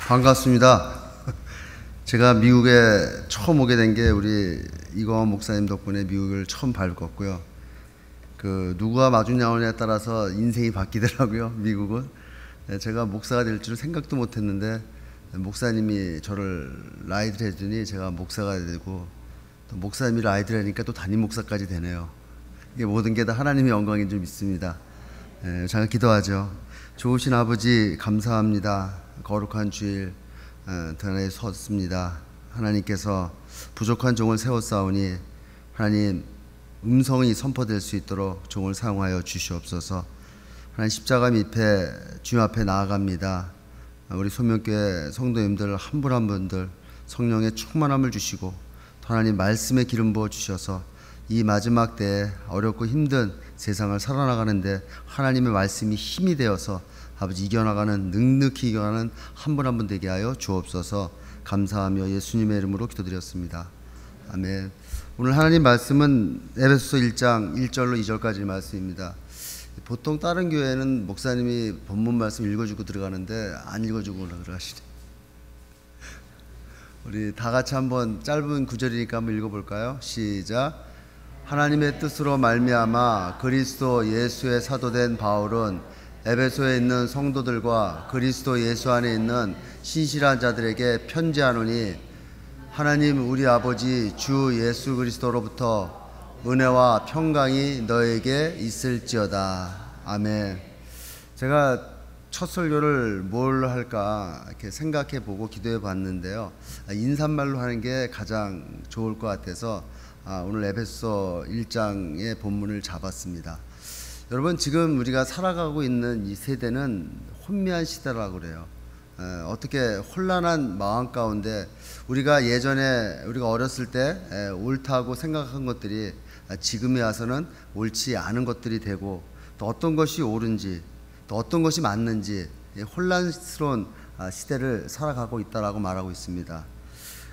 반갑습니다. 제가 미국에 처음 오게 된 게 우리 이광원 목사님 덕분에 미국을 처음 밟았고요. 누가 마중 나오냐에 따라서 인생이 바뀌더라고요, 미국은. 제가 목사가 될 줄 생각도 못 했는데 목사님이 저를 라이드를 해주니 제가 목사가 되고, 또 목사님이 라이드를 하니까 또 담임 목사까지 되네요. 이게 모든 게 다 하나님의 영광인 줄 믿습니다. 잠깐 기도하죠. 좋으신 아버지 감사합니다. 거룩한 주일 등에 섰습니다. 하나님께서 부족한 종을 세웠사오니 하나님 음성이 선포될 수 있도록 종을 사용하여 주시옵소서. 하나님 십자가 밑에 주님 앞에 나아갑니다. 우리 소명교회 성도님들 한 분 한 분들 성령의 충만함을 주시고 하나님 말씀의 기름 부어 주셔서 이 마지막 때에 어렵고 힘든 세상을 살아나가는데 하나님의 말씀이 힘이 되어서 아버지 이겨나가는, 넉넉히 이겨나가는 한 분 한 분 되게 하여 주옵소서. 감사하며 예수님의 이름으로 기도드렸습니다. 아멘. 오늘 하나님 말씀은 에베소서 1장 1절로 2절까지 말씀입니다. 보통 다른 교회는 목사님이 본문 말씀 읽어주고 들어가는데 안 읽어주고 들어가시네. 우리 다 같이 한번 짧은 구절이니까 한번 읽어볼까요? 시작. 하나님의 뜻으로 말미암아 그리스도 예수의 사도된 바울은 에베소에 있는 성도들과 그리스도 예수 안에 있는 신실한 자들에게 편지하노니 하나님 우리 아버지 주 예수 그리스도로부터 은혜와 평강이 너에게 있을지어다. 아멘. 제가 첫 설교를 뭘 할까 이렇게 생각해 보고 기도해 봤는데요. 인사말로 하는 게 가장 좋을 것 같아서 오늘 에베소 1장의 본문을 잡았습니다. 여러분, 지금 우리가 살아가고 있는 이 세대는 혼미한 시대라고 그래요. 어떻게 혼란한 마음 가운데 우리가 예전에 우리가 어렸을 때 옳다고 생각한 것들이 지금에 와서는 옳지 않은 것들이 되고, 또 어떤 것이 옳은지 또 어떤 것이 맞는지 혼란스러운 시대를 살아가고 있다라고 말하고 있습니다.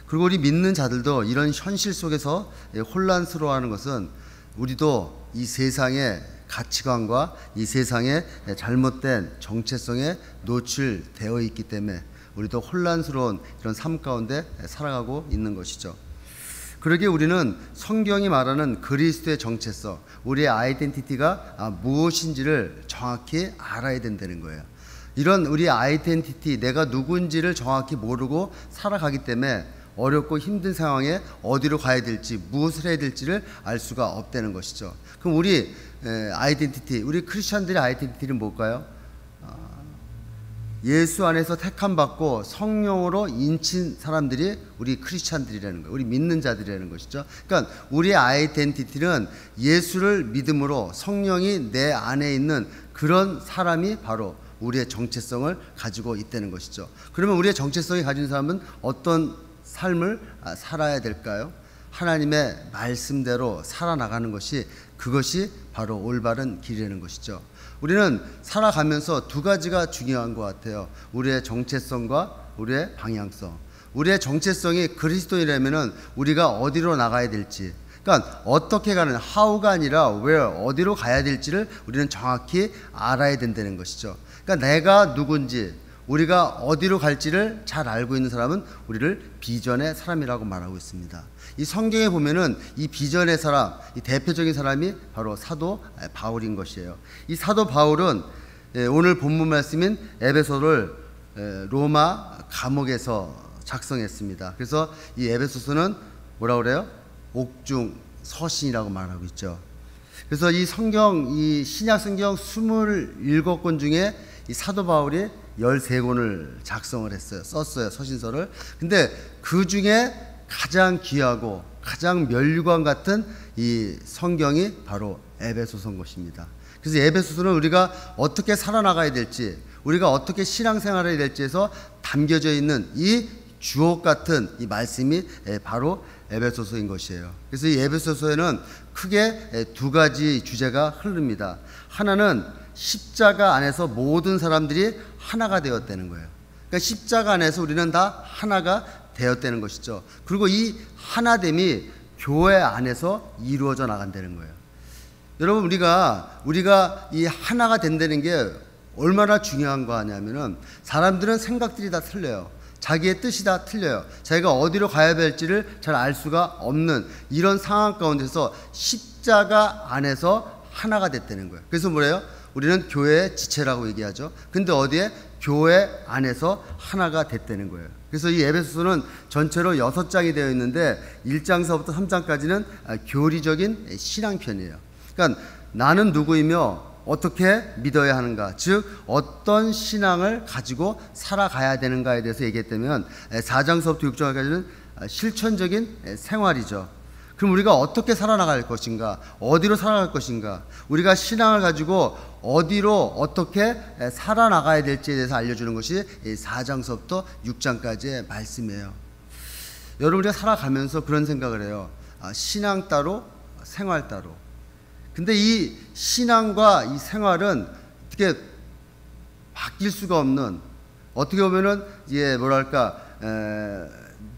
그리고 우리 믿는 자들도 이런 현실 속에서 혼란스러워하는 것은 우리도 이 세상의 가치관과 이 세상의 잘못된 정체성에 노출되어 있기 때문에 우리도 혼란스러운 이런 삶 가운데 살아가고 있는 것이죠. 그러기에 우리는 성경이 말하는 그리스도의 정체성, 우리의 아이덴티티가 무엇인지를 정확히 알아야 된다는 거예요. 이런 우리의 아이덴티티, 내가 누군지를 정확히 모르고 살아가기 때문에 어렵고 힘든 상황에 어디로 가야 될지, 무엇을 해야 될지를 알 수가 없다는 것이죠. 그럼 우리 아이덴티티, 우리 크리스천들의 아이덴티티는 뭘까요? 예수 안에서 택함 받고 성령으로 인친 사람들이 우리 크리스천들이라는 거예요. 우리 믿는 자들이라는 것이죠. 그러니까 우리의 아이덴티티는 예수를 믿음으로 성령이 내 안에 있는 그런 사람이 바로 우리의 정체성을 가지고 있다는 것이죠. 그러면 우리의 정체성이 가진 사람은 어떤 삶을 살아야 될까요? 하나님의 말씀대로 살아나가는 것이, 그것이 바로 올바른 길이라는 것이죠. 우리는 살아가면서 두 가지가 중요한 것 같아요. 우리의 정체성과 우리의 방향성. 우리의 정체성이 그리스도인이라면 우리가 어디로 나가야 될지, 그러니까 어떻게 가는, how가 아니라 where, 어디로 가야 될지를 우리는 정확히 알아야 된다는 것이죠. 그러니까 내가 누군지, 우리가 어디로 갈지를 잘 알고 있는 사람은 우리를 비전의 사람이라고 말하고 있습니다. 이 성경에 보면은 이 비전의 사람, 이 대표적인 사람이 바로 사도 바울인 것이에요. 이 사도 바울은 오늘 본문 말씀인 에베소를 로마 감옥에서 작성했습니다. 그래서 이 에베소서는 뭐라고 그래요? 옥중 서신이라고 말하고 있죠. 그래서 이 성경, 이 신약 성경 27권 중에 이 사도 바울이 13권을 작성을 했어요. 썼어요, 서신서를. 근데 그 중에 가장 귀하고 가장 멸류관 같은 이 성경이 바로 에베소서인 것입니다. 그래서 에베소서는 우리가 어떻게 살아나가야 될지, 우리가 어떻게 신앙생활을 해야 될지에서 담겨져 있는 이 주옥 같은 이 말씀이 바로 에베소서인 것이에요. 그래서 이 에베소서에는 크게 두 가지 주제가 흐릅니다. 하나는 십자가 안에서 모든 사람들이 하나가 되었다는 거예요. 그러니까 십자가 안에서 우리는 다 하나가 되었다는 것이죠. 그리고 이 하나됨이 교회 안에서 이루어져 나간다는 거예요. 여러분, 우리가 이 하나가 된다는 게 얼마나 중요한 거 아냐면은, 사람들은 생각들이 다 틀려요. 자기의 뜻이 다 틀려요. 자기가 어디로 가야 될지를 잘 알 수가 없는 이런 상황 가운데서 십자가 안에서 하나가 됐다는 거예요. 그래서 뭐래요? 우리는 교회의 지체라고 얘기하죠. 근데 어디에? 교회 안에서 하나가 됐다는 거예요. 그래서 이 에베소서는 전체로 6장이 되어 있는데 1장서부터 3장까지는 교리적인 신앙편이에요. 그러니까 나는 누구이며 어떻게 믿어야 하는가, 즉 어떤 신앙을 가지고 살아가야 되는가에 대해서 얘기했다면 4장서부터 6장까지는 실천적인 생활이죠. 그럼 우리가 어떻게 살아나갈 것인가, 어디로 살아갈 것인가, 우리가 신앙을 가지고 어디로 어떻게 살아나가야 될지에 대해서 알려주는 것이 4장서부터 6장까지의 말씀이에요. 여러분, 우리가 살아가면서 그런 생각을 해요. 신앙 따로 생활 따로. 근데 이 신앙과 이 생활은 어떻게 바뀔 수가 없는, 어떻게 보면은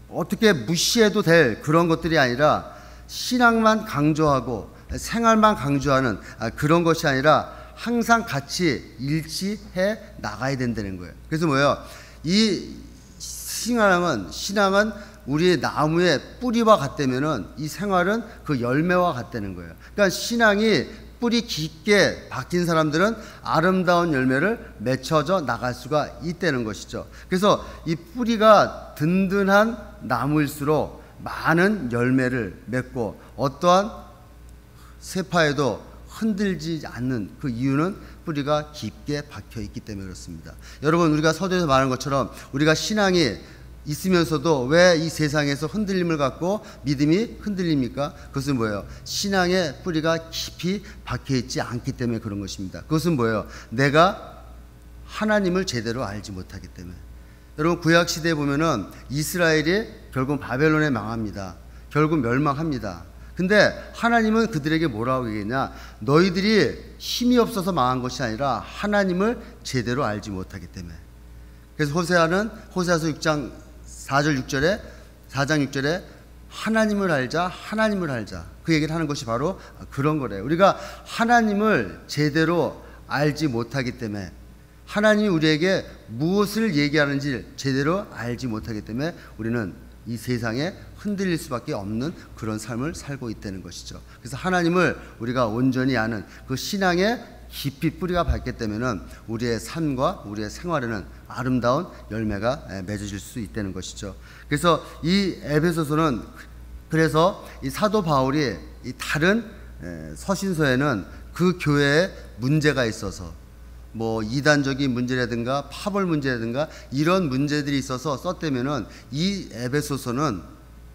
어떻게 무시해도 될 그런 것들이 아니라 신앙만 강조하고 생활만 강조하는 그런 것이 아니라 항상 같이 일치해 나가야 된다는 거예요. 그래서 뭐예요? 이 신앙은 우리의 나무의 뿌리와 같다면은 이 생활은 그 열매와 같다는 거예요. 그러니까 신앙이 뿌리 깊게 박힌 사람들은 아름다운 열매를 맺혀져 나갈 수가 있다는 것이죠. 그래서 이 뿌리가 든든한 나무일수록 많은 열매를 맺고 어떠한 세파에도 흔들지 않는 그 이유는 뿌리가 깊게 박혀 있기 때문에 그렇습니다. 여러분, 우리가 서두에서 말한 것처럼 우리가 신앙이 있으면서도 왜 이 세상에서 흔들림을 갖고 믿음이 흔들립니까? 그것은 뭐예요? 신앙의 뿌리가 깊이 박혀 있지 않기 때문에 그런 것입니다. 그것은 뭐예요? 내가 하나님을 제대로 알지 못하기 때문에. 여러분, 구약 시대에 보면은 이스라엘이 결국 바벨론에 망합니다. 결국 멸망합니다. 근데 하나님은 그들에게 뭐라고 얘기했냐? 너희들이 힘이 없어서 망한 것이 아니라 하나님을 제대로 알지 못하기 때문에. 그래서 호세아서 6장 4장 6절에 하나님을 알자, 하나님을 알자. 그 얘기를 하는 것이 바로 그런 거래요. 우리가 하나님을 제대로 알지 못하기 때문에, 하나님이 우리에게 무엇을 얘기하는지 제대로 알지 못하기 때문에 우리는 이 세상에 흔들릴 수밖에 없는 그런 삶을 살고 있다는 것이죠. 그래서 하나님을 우리가 온전히 아는 그 신앙에 깊이 뿌리가 밝기 때문에 우리의 삶과 우리의 생활에는 아름다운 열매가 맺어질 수 있다는 것이죠. 그래서 이 에베소서는, 그래서 이 사도 바울이 이 다른 서신서에는 그 교회에 문제가 있어서 뭐 이단적인 문제라든가 파벌 문제라든가 이런 문제들이 있어서 썼다면은 이 에베소서는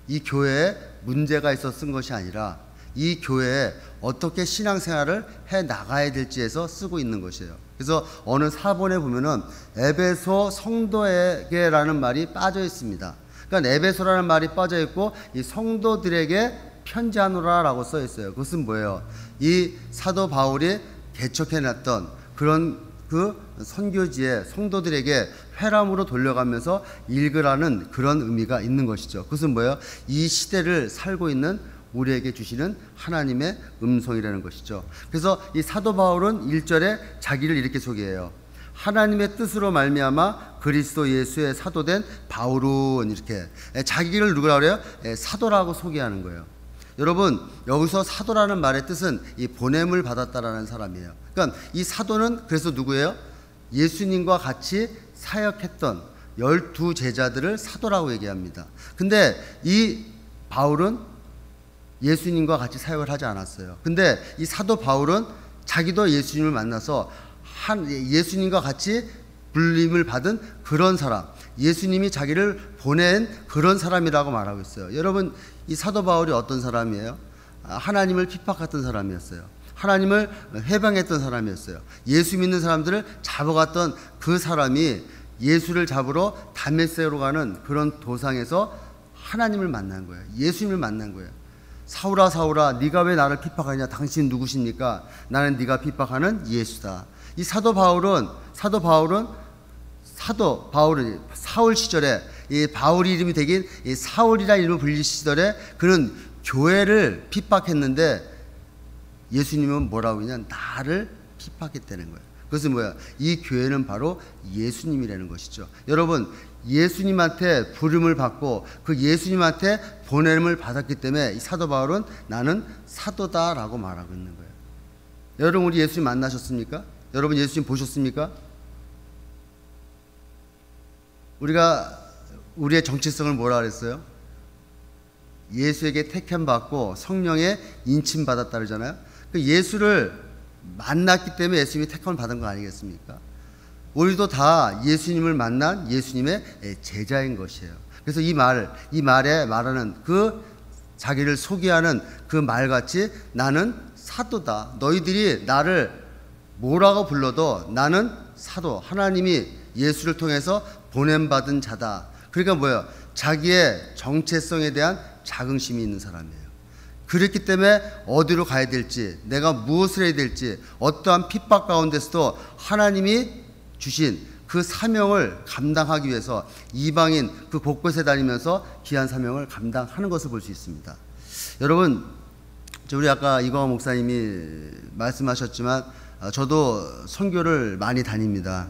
이 교회에 문제가 있어 쓴 것이 아니라 이 교회에 어떻게 신앙생활을 해 나가야 될지에서 쓰고 있는 것이에요. 그래서 어느 사본에 보면은 에베소 성도에게라는 말이 빠져 있습니다. 그러니까 에베소라는 말이 빠져 있고 이 성도들에게 편지하노라라고 써 있어요. 그것은 뭐예요? 이 사도 바울이 개척해놨던 그런 그 선교지에 성도들에게 회람으로 돌려가면서 읽으라는 그런 의미가 있는 것이죠. 그것은 뭐예요? 이 시대를 살고 있는 우리에게 주시는 하나님의 음성이라는 것이죠. 그래서 이 사도 바울은 1절에 자기를 이렇게 소개해요. 하나님의 뜻으로 말미암아 그리스도 예수의 사도된 바울은, 이렇게 자기를 누구라고 그래요? 사도라고 소개하는 거예요. 여러분, 여기서 사도라는 말의 뜻은 이 보냄을 받았다라는 사람이에요. 그러니까 이 사도는 그래서 누구예요? 예수님과 같이 사역했던 12 제자들을 사도라고 얘기합니다. 근데 이 바울은 예수님과 같이 사역을 하지 않았어요. 근데 이 사도 바울은 자기도 예수님을 만나서 예수님과 같이 불림을 받은 그런 사람, 예수님이 자기를 보낸 그런 사람이라고 말하고 있어요. 여러분, 이 사도 바울이 어떤 사람이에요? 하나님을 핍박했던 사람이었어요. 하나님을 해방했던 사람이었어요. 예수 믿는 사람들을 잡아갔던 그 사람이 예수를 잡으러 다메섹으로 가는 그런 도상에서 하나님을 만난 거예요. 예수님을 만난 거예요. 사울아 사울아, 네가 왜 나를 핍박하냐? 당신 누구십니까? 나는 네가 핍박하는 예수다. 이 사도 바울은 사울 시절에 이 바울 이름이 되긴 이 사울이라 이름을 불릴 시절에 그는 교회를 핍박했는데 예수님은 뭐라고 했냐? 나를 핍박했다는 거예요. 그것은 뭐야? 이 교회는 바로 예수님이라는 것이죠. 여러분, 예수님한테 부름을 받고 그 예수님한테 보냄을 받았기 때문에 이 사도 바울은 나는 사도다라고 말하고 있는 거예요. 여러분, 우리 예수님 만나셨습니까? 여러분, 예수님 보셨습니까? 우리가 우리의 정체성을 뭐라 그랬어요? 예수에게 택함 받고 성령의 인침 받았다 그러잖아요. 그 예수를 만났기 때문에 예수님이 택함을 받은 거 아니겠습니까? 우리도 다 예수님을 만난 예수님의 제자인 것이에요. 그래서 이 말에 말하는 그 자기를 소개하는 그 말같이 나는 사도다. 너희들이 나를 뭐라고 불러도 나는 사도, 하나님이 예수를 통해서 보냄받은 자다. 그러니까 뭐예요? 자기의 정체성에 대한 자긍심이 있는 사람이에요. 그렇기 때문에 어디로 가야 될지, 내가 무엇을 해야 될지, 어떠한 핍박 가운데서도 하나님이 주신 그 사명을 감당하기 위해서 이방인 그 곳곳에 다니면서 귀한 사명을 감당하는 것을 볼 수 있습니다. 여러분, 우리 아까 이광호 목사님이 말씀하셨지만 저도 선교를 많이 다닙니다.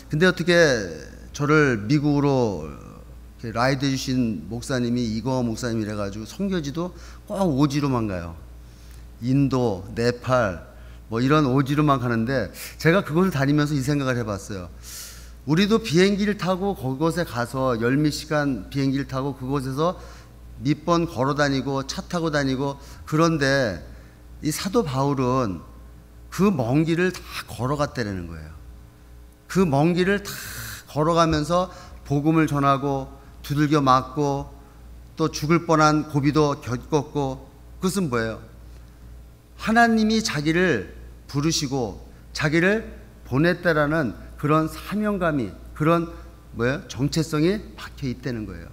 근데 어떻게 저를 미국으로 라이드 해주신 목사님이 이광호 목사님이라 가지고 선교지도 꼭 오지로만 가요. 인도, 네팔 뭐 이런 오지로만 가는데 제가 그곳을 다니면서 이 생각을 해봤어요. 우리도 비행기를 타고 그곳에 가서 열몇 시간 비행기를 타고 그곳에서 몇 번 걸어 다니고 차 타고 다니고, 그런데 이 사도 바울은 그 먼 길을 다 걸어갔다는 거예요. 그 먼 길을 다 걸어가면서 복음을 전하고 두들겨 맞고 또 죽을 뻔한 고비도 겪었고, 그것은 뭐예요? 하나님이 자기를 부르시고 자기를 보냈다라는 그런 사명감이, 그런 뭐예요? 정체성이 박혀 있다는 거예요.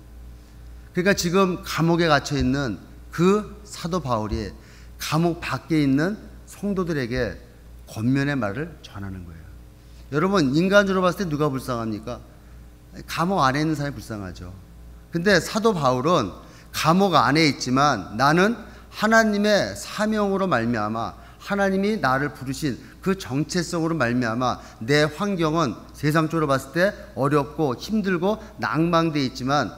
그러니까 지금 감옥에 갇혀 있는 그 사도 바울이 감옥 밖에 있는 성도들에게 권면의 말을 전하는 거예요. 여러분, 인간적으로 봤을 때 누가 불쌍합니까? 감옥 안에 있는 사람이 불쌍하죠. 근데 사도 바울은 감옥 안에 있지만 나는 하나님의 사명으로 말미암아, 하나님이 나를 부르신 그 정체성으로 말미암아 내 환경은 세상적으로 봤을 때 어렵고 힘들고 낭망되어 있지만,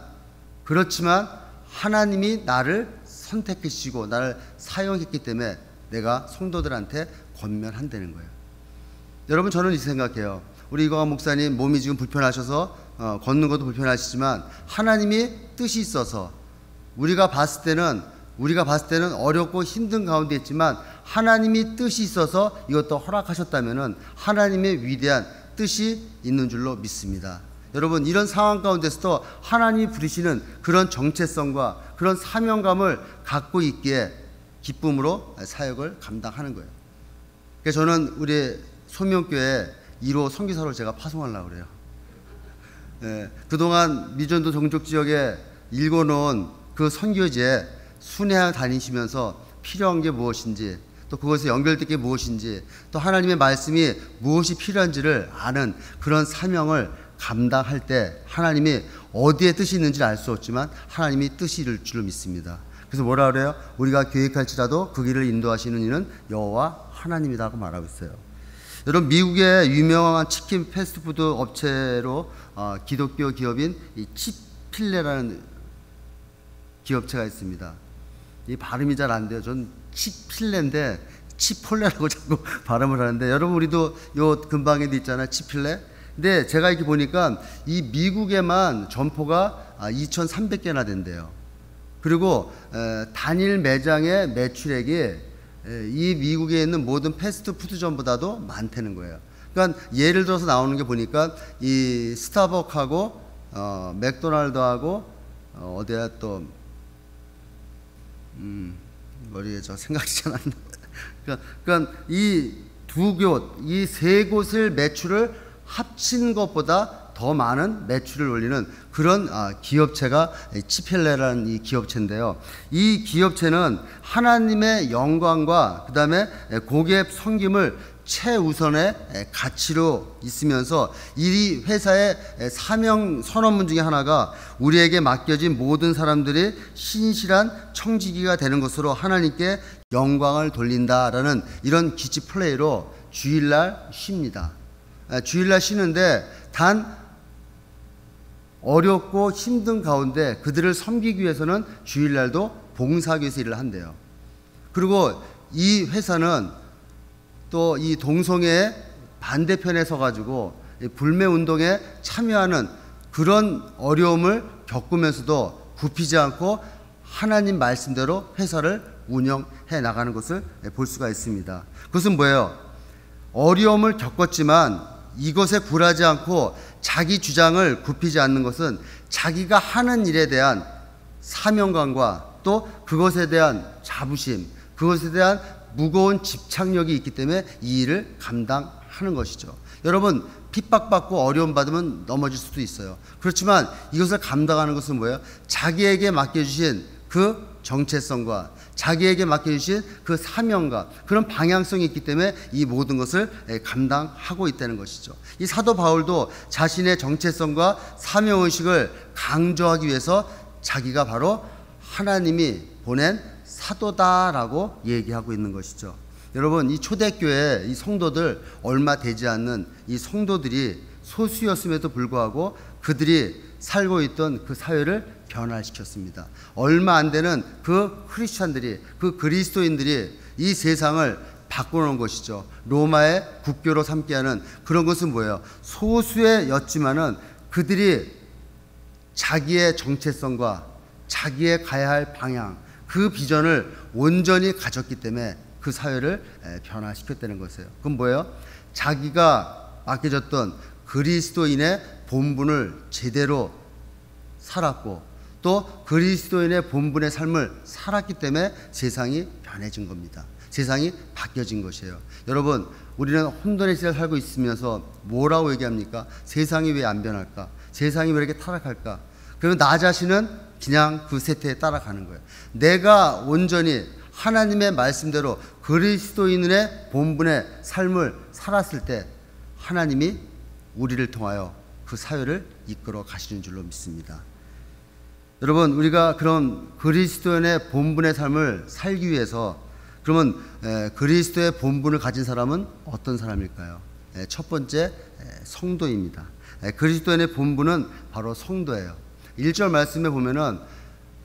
그렇지만 하나님이 나를 선택해 주시고 나를 사용했기 때문에 내가 성도들한테 권면한다는 거예요. 여러분, 저는 이렇게 생각해요. 우리 이광호 목사님 몸이 지금 불편하셔서 걷는 것도 불편하시지만 하나님이 뜻이 있어서 우리가 봤을 때는 어렵고 힘든 가운데 있지만 하나님이 뜻이 있어서 이것도 허락하셨다면은 하나님의 위대한 뜻이 있는 줄로 믿습니다. 여러분, 이런 상황 가운데서도 하나님이 부르시는 그런 정체성과 그런 사명감을 갖고 있기에 기쁨으로 사역을 감당하는 거예요. 그래서 저는 우리 소명교회 1호 선교사로 제가 파송하려고 그래요. 그동안 미전도 종족 지역에 읽어놓은 그 선교지에 순회하여 다니시면서 필요한 게 무엇인지, 또 그것에 연결된 게 무엇인지, 또 하나님의 말씀이 무엇이 필요한지를 아는 그런 사명을 감당할 때 하나님이 어디에 뜻이 있는지를 알 수 없지만 하나님이 뜻이 있을 줄로 믿습니다. 그래서 뭐라 그래요? 우리가 계획할지라도 그 길을 인도하시는 이는 여호와 하나님이라고 말하고 있어요. 여러분, 미국의 유명한 치킨 패스트푸드 업체로 기독교 기업인 이 치필레라는 기업체가 있습니다. 이 발음이 잘 안 돼요. 전 치필레인데 치폴레라고 자꾸 발음을 하는데, 여러분, 우리도 요 근방에도 있잖아요, 치필레. 근데 제가 이렇게 보니까 이 미국에만 점포가 2,300개나 된대요. 그리고 단일 매장의 매출액이 이 미국에 있는 모든 패스트푸드점보다도 많다는 거예요. 그러니까 예를 들어서 나오는 게 보니까 이 스타벅하고 맥도날드하고 어디야 또 머리에 저 생각이 잘 안 나. 그러니까 이 두 곳, 이 세 곳을 매출을 합친 것보다 더 많은 매출을 올리는 그런 기업체가 치펠레라는 이 기업체인데요. 이 기업체는 하나님의 영광과 그 다음에 고객 섬김을 최우선의 가치로 있으면서 이 회사의 사명 선언문 중에 하나가 우리에게 맡겨진 모든 사람들이 신실한 청지기가 되는 것으로 하나님께 영광을 돌린다라는 이런 기치 플레이로 주일날 쉽니다. 주일날 쉬는데 단 어렵고 힘든 가운데 그들을 섬기기 위해서는 주일날도 봉사하기 일을 한대요. 그리고 이 회사는 또 이 동성애 반대편에 서가지고 불매 운동에 참여하는 그런 어려움을 겪으면서도 굽히지 않고 하나님 말씀대로 회사를 운영해 나가는 것을 볼 수가 있습니다. 그것은 뭐예요? 어려움을 겪었지만 이것에 굴하지 않고 자기 주장을 굽히지 않는 것은 자기가 하는 일에 대한 사명감과 또 그것에 대한 자부심, 그것에 대한 무거운 집착력이 있기 때문에 이 일을 감당하는 것이죠. 여러분, 핍박받고 어려움 받으면 넘어질 수도 있어요. 그렇지만 이것을 감당하는 것은 뭐예요? 자기에게 맡겨주신 그 정체성과 자기에게 맡겨주신 그 사명과 그런 방향성이 있기 때문에 이 모든 것을 감당하고 있다는 것이죠. 이 사도 바울도 자신의 정체성과 사명의식을 강조하기 위해서 자기가 바로 하나님이 보낸 사도다라고 얘기하고 있는 것이죠. 여러분, 이 초대교회 이 성도들 얼마 되지 않는 이 성도들이 소수였음에도 불구하고 그들이 살고 있던 그 사회를 변화시켰습니다. 얼마 안 되는 그 크리스찬들이, 그 그리스도인들이 이 세상을 바꿔놓은 것이죠. 로마의 국교로 삼게 하는 그런 것은 뭐예요? 소수였지만은 그들이 자기의 정체성과 자기의 가야 할 방향, 그 비전을 온전히 가졌기 때문에 그 사회를 변화시켰다는 것이에요. 그건 뭐예요? 자기가 맡겨졌던 그리스도인의 본분을 제대로 살았고 또 그리스도인의 본분의 삶을 살았기 때문에 세상이 변해진 겁니다. 세상이 바뀌어진 것이에요. 여러분, 우리는 혼돈의 시대를 살고 있으면서 뭐라고 얘기합니까? 세상이 왜 안 변할까? 세상이 왜 이렇게 타락할까? 그러면 나 자신은 그냥 그 세태에 따라가는 거예요. 내가 온전히 하나님의 말씀대로 그리스도인의 본분의 삶을 살았을 때 하나님이 우리를 통하여 그 사회를 이끌어 가시는 줄로 믿습니다. 여러분, 우리가 그런 그리스도인의 본분의 삶을 살기 위해서 그러면 그리스도의 본분을 가진 사람은 어떤 사람일까요? 첫 번째, 성도입니다. 그리스도인의 본분은 바로 성도예요. 1절 말씀에 보면은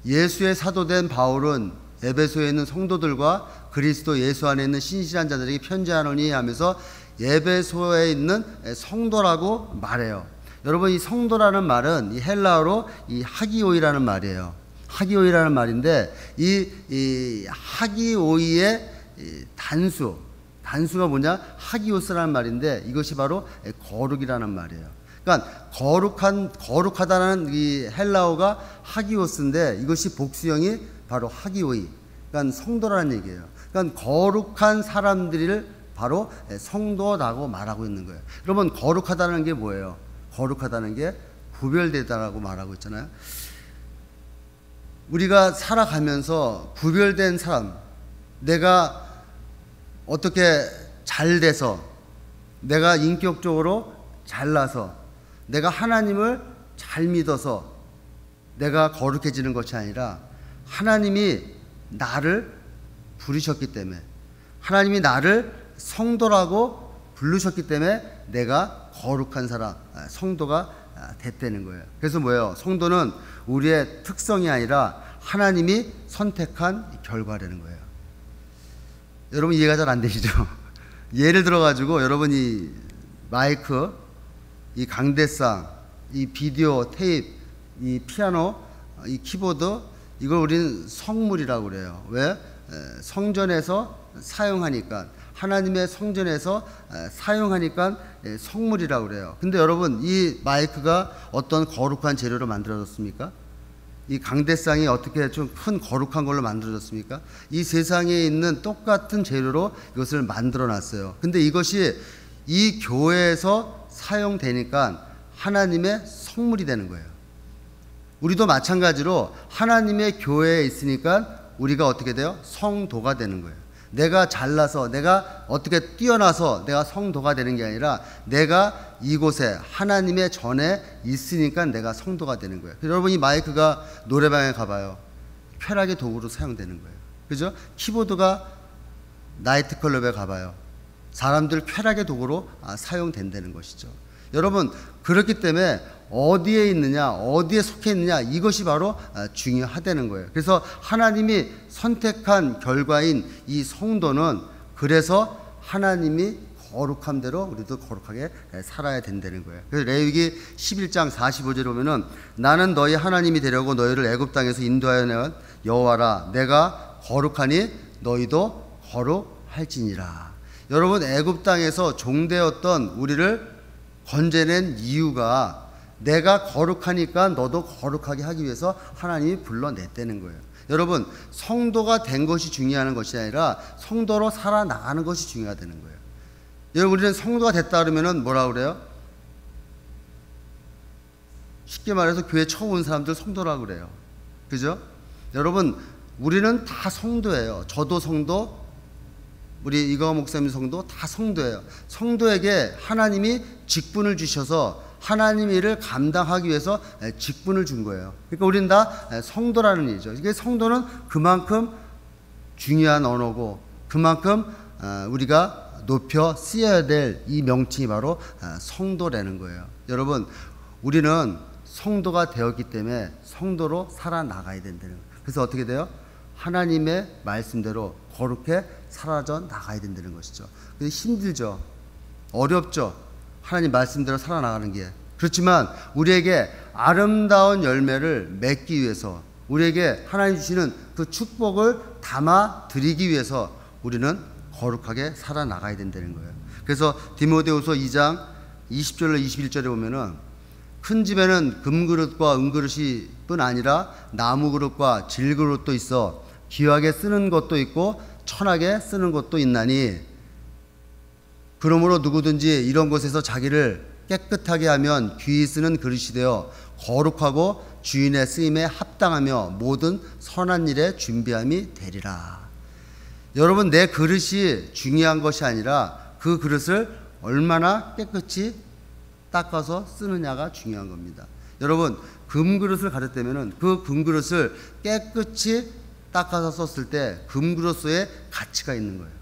예수의 사도된 바울은 에베소에 있는 성도들과 그리스도 예수 안에 있는 신실한 자들에게 편지하노니 하면서 에베소에 있는 성도라고 말해요. 여러분, 이 성도라는 말은 이 헬라어로 이 하기오이라는 말이에요. 하기오이라는 말인데 이 하기오이의 단수가 뭐냐? 하기오스라는 말인데 이것이 바로 거룩이라는 말이에요. 그러니까 거룩하다는 이 헬라어가 하기오스인데 이것이 복수형이 바로 하기오이. 그러니까 성도라는 얘기예요. 그러니까 거룩한 사람들을 바로 성도라고 말하고 있는 거예요. 여러분, 거룩하다는 게 뭐예요? 거룩하다는 게 구별되다라고 말하고 있잖아요. 우리가 살아가면서 구별된 사람, 내가 어떻게 잘 돼서, 내가 인격적으로 잘나서, 내가 하나님을 잘 믿어서 내가 거룩해지는 것이 아니라 하나님이 나를 부르셨기 때문에, 하나님이 나를 성도라고 부르셨기 때문에 내가 거룩한 사람, 성도가 됐다는 거예요. 그래서 뭐예요? 성도는 우리의 특성이 아니라 하나님이 선택한 결과라는 거예요. 여러분, 이해가 잘 안 되시죠? 예를 들어가지고 여러분, 이 마이크, 이 강대상, 이 비디오 테이프, 이 피아노, 이 키보드, 이걸 우리는 성물이라고 그래요. 왜? 성전에서 사용하니까, 하나님의 성전에서 사용하니까 성물이라고 그래요. 근데 여러분, 이 마이크가 어떤 거룩한 재료로 만들어졌습니까? 이 강대상이 어떻게 좀 큰 거룩한 걸로 만들어졌습니까? 이 세상에 있는 똑같은 재료로 이것을 만들어 놨어요. 근데 이것이 이 교회에서 사용되니까 하나님의 성물이 되는 거예요. 우리도 마찬가지로 하나님의 교회에 있으니까 우리가 어떻게 돼요? 성도가 되는 거예요. 내가 잘나서, 내가 어떻게 뛰어나서 내가 성도가 되는 게 아니라 내가 이곳에 하나님의 전에 있으니까 내가 성도가 되는 거예요. 여러분, 이 마이크가 노래방에 가봐요. 쾌락의 도구로 사용되는 거예요. 그죠? 키보드가 나이트클럽에 가봐요. 사람들 쾌락의 도구로 사용된다는 것이죠. 여러분, 그렇기 때문에 어디에 있느냐, 어디에 속해 있느냐, 이것이 바로 중요하다는 거예요. 그래서 하나님이 선택한 결과인 이 성도는 그래서 하나님이 거룩한 대로 우리도 거룩하게 살아야 된다는 거예요. 그래서 레위기 11장 45절에 보면은 나는 너희 하나님이 되려고 너희를 애굽 땅에서 인도하여 낸 여호와라. 내가 거룩하니 너희도 거룩할지니라. 여러분, 애굽 땅에서 종되었던 우리를 건져낸 이유가 내가 거룩하니까 너도 거룩하게 하기 위해서 하나님이 불러냈다는 거예요. 여러분, 성도가 된 것이 중요한 것이 아니라 성도로 살아나가는 것이 중요하다는 거예요. 여러분, 우리는 성도가 됐다 그러면은 뭐라 그래요? 쉽게 말해서 교회 처음 온 사람들 성도라고 그래요. 그죠? 여러분, 우리는 다 성도예요. 저도 성도, 우리 이거 목사님 성도, 다 성도예요. 성도에게 하나님이 직분을 주셔서 하나님 일을 감당하기 위해서 직분을 준 거예요. 그러니까 우리는 다 성도라는 얘기죠. 이게 성도는 그만큼 중요한 언어고 그만큼 우리가 높여 쓰여야 될 이 명칭이 바로 성도라는 거예요. 여러분, 우리는 성도가 되었기 때문에 성도로 살아나가야 된다는 거예요. 그래서 어떻게 돼요? 하나님의 말씀대로 거룩해 살아져 나가야 된다는 것이죠. 근데 힘들죠. 어렵죠. 하나님 말씀대로 살아나가는 게. 그렇지만 우리에게 아름다운 열매를 맺기 위해서, 우리에게 하나님 주시는 그 축복을 담아 드리기 위해서 우리는 거룩하게 살아나가야 된다는 거예요. 그래서 디모데후서 2장 20절로 21절에 보면은 큰 집에는 금그릇과 은그릇이 뿐 아니라 나무그릇과 질그릇도 있어 귀하게 쓰는 것도 있고 천하게 쓰는 것도 있나니 그러므로 누구든지 이런 곳에서 자기를 깨끗하게 하면 귀히 쓰는 그릇이 되어 거룩하고 주인의 쓰임에 합당하며 모든 선한 일에 준비함이 되리라. 여러분, 내 그릇이 중요한 것이 아니라 그 그릇을 얼마나 깨끗이 닦아서 쓰느냐가 중요한 겁니다. 여러분, 금그릇을 가졌다면 그 금그릇을 깨끗이 닦아서 썼을 때 금그릇에 가치가 있는 거예요.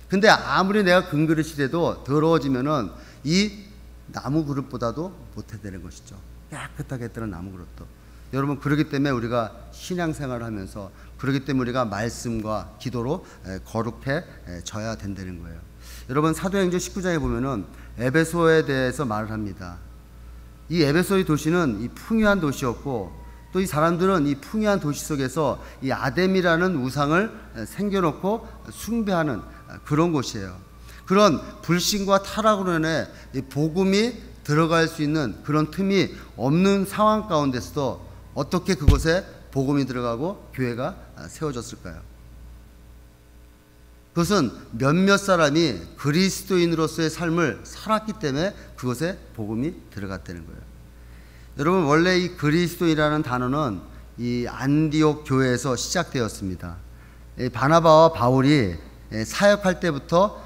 근데 아무리 내가 금그릇이라도 더러워지면은 이 나무 그릇보다도 못해 되는 것이죠. 깨끗하게 했다는 나무 그릇도. 여러분, 그렇기 때문에 우리가 신앙생활을 하면서, 그렇기 때문에 우리가 말씀과 기도로 거룩해져야 된다는 거예요. 여러분, 사도행전 19장에 보면은 에베소에 대해서 말을 합니다. 이 에베소의 도시는 이 풍요한 도시였고, 또 이 사람들은 이 풍요한 도시 속에서 이 아뎀이라는 우상을 생겨놓고 숭배하는 그런 곳이에요. 그런 불신과 타락으로 인해 복음이 들어갈 수 있는 그런 틈이 없는 상황 가운데서도 어떻게 그곳에 복음이 들어가고 교회가 세워졌을까요? 그것은 몇몇 사람이 그리스도인으로서의 삶을 살았기 때문에 그것에 복음이 들어갔다는 거예요. 여러분, 원래 이 그리스도인이라는 단어는 이 안디옥 교회에서 시작되었습니다. 바나바와 바울이 사역할 때부터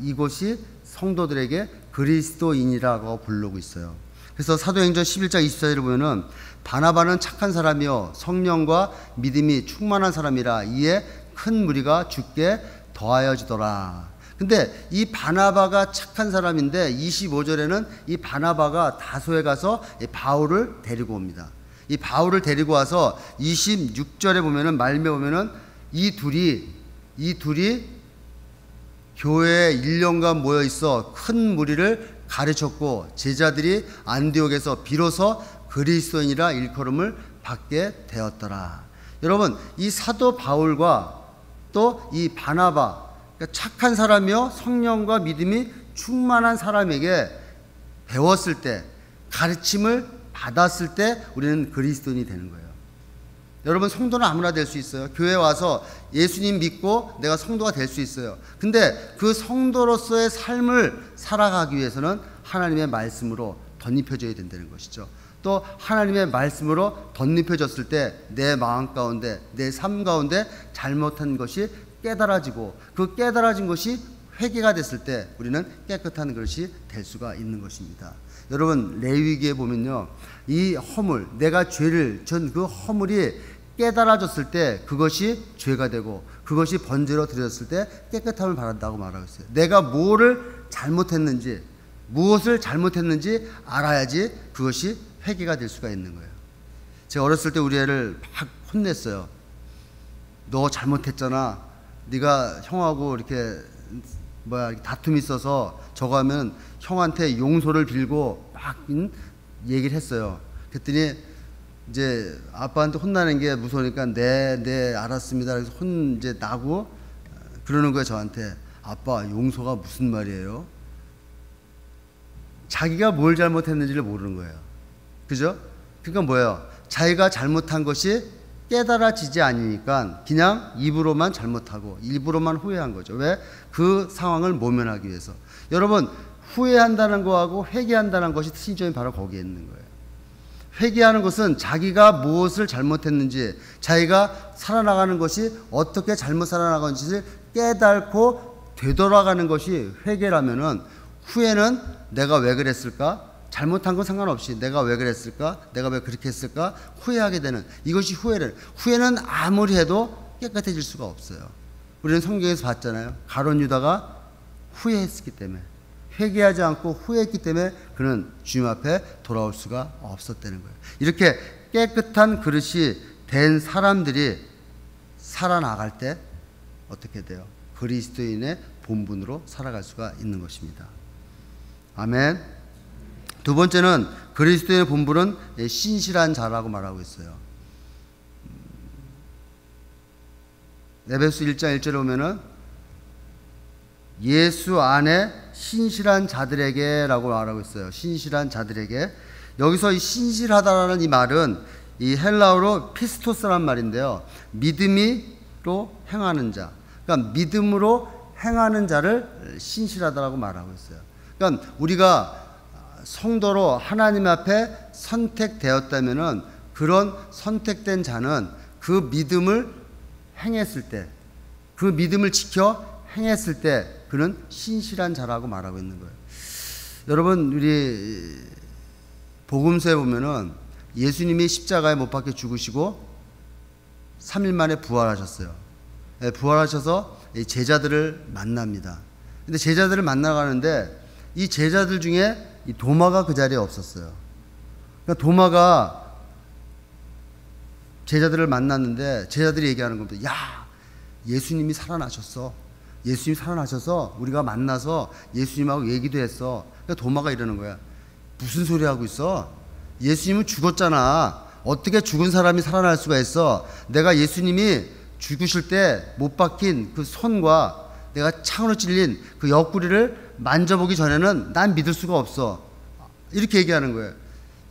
이곳이 성도들에게 그리스도인이라고 부르고 있어요. 그래서 사도행전 11장 24절을 보면은 바나바는 착한 사람이요 성령과 믿음이 충만한 사람이라 이에 큰 무리가 주께 더하여지더라. 근데 이 바나바가 착한 사람인데 25절에는 이 바나바가 다소에 가서 바울을 데리고 옵니다. 이 바울을 데리고 와서 26절에 보면은 말미에 보면은 이 둘이 교회에 1년간 모여 있어 큰 무리를 가르쳤고 제자들이 안디옥에서 비로소 그리스도인이라 일컬음을 받게 되었더라. 여러분, 이 사도 바울과 또 이 바나바, 그러니까 착한 사람이요 성령과 믿음이 충만한 사람에게 배웠을 때, 가르침을 받았을 때 우리는 그리스도인이 되는 거예요. 여러분, 성도는 아무나 될 수 있어요. 교회에 와서 예수님 믿고 내가 성도가 될 수 있어요. 근데 그 성도로서의 삶을 살아가기 위해서는 하나님의 말씀으로 덧입혀져야 된다는 것이죠. 또 하나님의 말씀으로 덧입혀졌을 때 내 마음 가운데, 내 삶 가운데 잘못한 것이 깨달아지고 그 깨달아진 것이 회개가 됐을 때 우리는 깨끗한 것이 될 수가 있는 것입니다. 여러분, 레위기에 보면요, 이 허물, 내가 죄를 전 그 허물이 깨달아졌을 때 그것이 죄가 되고 그것이 번제로 드렸을 때 깨끗함을 바란다고 말하고 있어요. 내가 뭐를 잘못했는지, 무엇을 잘못했는지 알아야지 그것이 회개가 될 수가 있는 거예요. 제가 어렸을 때 우리 애를 막 혼냈어요. 너 잘못했잖아. 네가 형하고 이렇게 다툼이 있어서 저거 하면 형한테 용서를 빌고 막 얘기를 했어요. 그랬더니 이제 아빠한테 혼나는 게 무서우니까 네 알았습니다. 그래서 이제 나고 그러는 거예요. 저한테. 아빠, 용서가 무슨 말이에요? 자기가 뭘 잘못했는지를 모르는 거예요. 그죠? 그러니까 뭐예요? 자기가 잘못한 것이 깨달아지지 않으니까 그냥 입으로만 잘못하고 입으로만 후회한 거죠. 왜? 그 상황을 모면하기 위해서. 여러분, 후회한다는 거하고 회개한다는 것이 신점이 바로 거기에 있는 거예요. 회개하는 것은 자기가 무엇을 잘못했는지, 자기가 살아나가는 것이 어떻게 잘못 살아나가는지를 깨닫고 되돌아가는 것이 회개라면은, 후회는 내가 왜 그랬을까? 잘못한 건 상관없이 내가 왜 그랬을까? 내가 왜 그렇게 했을까? 후회하게 되는, 이것이 후회를. 후회는 아무리 해도 깨끗해질 수가 없어요. 우리는 성경에서 봤잖아요. 가룟 유다가 후회했기 때문에, 회개하지 않고 후회했기 때문에 그는 주님 앞에 돌아올 수가 없었다는 거예요. 이렇게 깨끗한 그릇이 된 사람들이 살아나갈 때 어떻게 돼요? 그리스도인의 본분으로 살아갈 수가 있는 것입니다. 아멘. 두 번째는 그리스도인의 본분은 신실한 자라고 말하고 있어요. 에베소 1장 1절에 보면은 예수 안에 신실한 자들에게 라고 말하고 있어요. 신실한 자들에게. 여기서 이 신실하다라는 이 말은 이 헬라어로 피스토스란 말인데요. 믿음으로 행하는 자. 그러니까 믿음으로 행하는 자를 신실하다라고 말하고 있어요. 그러니까 우리가 성도로 하나님 앞에 선택되었다면은 그런 선택된 자는 그 믿음을 행했을 때, 그 믿음을 지켜 행했을 때 그는 신실한 자라고 말하고 있는 거예요. 여러분, 우리 복음서에 보면은 예수님이 십자가에 못 박혀 죽으시고 3일 만에 부활하셨어요. 부활하셔서 제자들을 만납니다. 근데 제자들을 만나가는데 이 제자들 중에 이 도마가 그 자리에 없었어요. 그러니까 도마가 제자들을 만났는데 제자들이 얘기하는 겁니다. 야, 예수님이 살아나셨어. 예수님이 살아나셔서 우리가 만나서 예수님하고 얘기도 했어. 그러니까 도마가 이러는 거야. 무슨 소리 하고 있어? 예수님은 죽었잖아. 어떻게 죽은 사람이 살아날 수가 있어? 내가 예수님이 죽으실 때 못 박힌 그 손과 내가 창으로 찔린 그 옆구리를 만져보기 전에는 난 믿을 수가 없어. 이렇게 얘기하는 거예요.